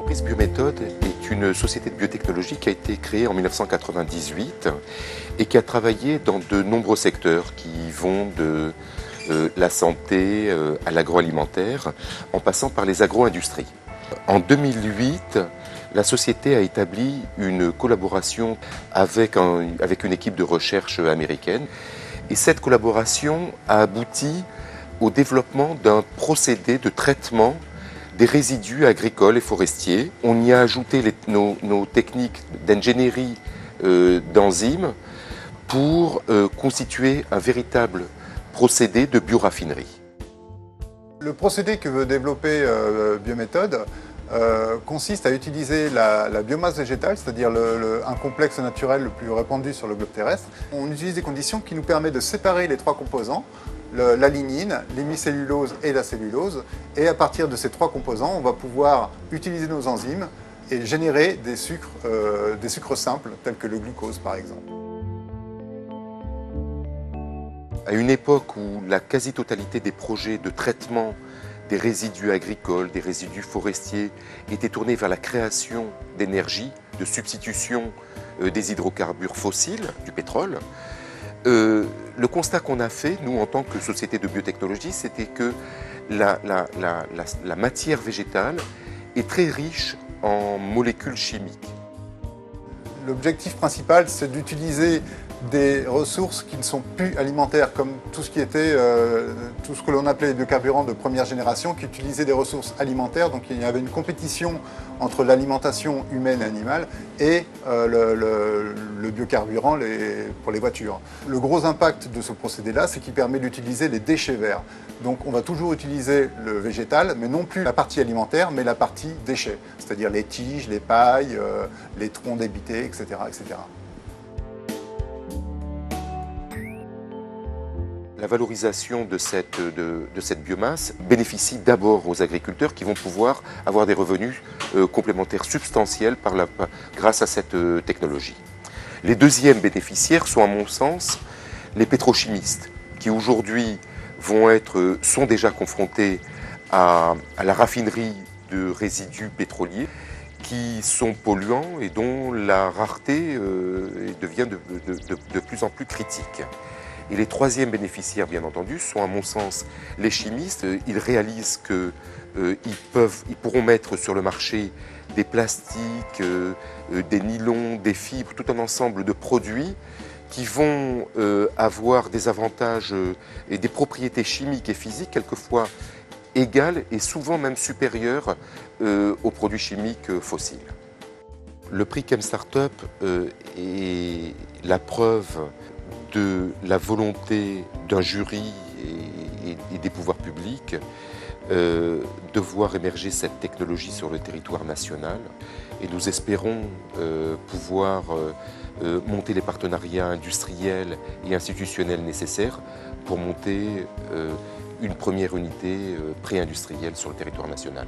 L'entreprise Biométhode est une société de biotechnologie qui a été créée en 1998 et qui a travaillé dans de nombreux secteurs qui vont de la santé à l'agroalimentaire, en passant par les agro-industries. En 2008, la société a établi une collaboration avec une équipe de recherche américaine. Et cette collaboration a abouti au développement d'un procédé de traitement des résidus agricoles et forestiers. On y a ajouté nos techniques d'ingénierie d'enzymes pour constituer un véritable procédé de bioraffinerie. Le procédé que veut développer Biométhode consiste à utiliser la biomasse végétale, c'est-à-dire un complexe naturel le plus répandu sur le globe terrestre. On utilise des conditions qui nous permettent de séparer les trois composants, la lignine, l'hémicellulose et la cellulose. Et à partir de ces trois composants, on va pouvoir utiliser nos enzymes et générer des sucres simples, tels que le glucose par exemple. À une époque où la quasi-totalité des projets de traitement des résidus agricoles, des résidus forestiers étaient tournés vers la création d'énergie, de substitution des hydrocarbures fossiles, du pétrole, le constat qu'on a fait, nous, en tant que société de biotechnologie, c'était que la matière végétale est très riche en molécules chimiques. L'objectif principal, c'est d'utiliser des ressources qui ne sont plus alimentaires, comme tout ce que l'on appelait les biocarburants de première génération, qui utilisaient des ressources alimentaires. Donc il y avait une compétition entre l'alimentation humaine et animale et le biocarburant pour les voitures. Le gros impact de ce procédé-là, c'est qu'il permet d'utiliser les déchets verts. Donc on va toujours utiliser le végétal, mais non plus la partie alimentaire, mais la partie déchets, c'est-à-dire les tiges, les pailles, les troncs débités, etc., etc. La valorisation de cette biomasse bénéficie d'abord aux agriculteurs qui vont pouvoir avoir des revenus complémentaires substantiels grâce à cette technologie. Les deuxièmes bénéficiaires sont, à mon sens, les pétrochimistes qui aujourd'hui sont déjà confrontés à la raffinerie de résidus pétroliers qui sont polluants et dont la rareté devient de plus en plus critique. Et les troisièmes bénéficiaires, bien entendu, sont à mon sens les chimistes. Ils réalisent qu'ils pourront mettre sur le marché des plastiques, des nylons, des fibres, tout un ensemble de produits qui vont avoir des avantages et des propriétés chimiques et physiques quelquefois égales et souvent même supérieures aux produits chimiques fossiles. Le prix Chemstartup est la preuve de la volonté d'un jury et des pouvoirs publics de voir émerger cette technologie sur le territoire national. Et nous espérons pouvoir monter les partenariats industriels et institutionnels nécessaires pour monter une première unité pré-industrielle sur le territoire national.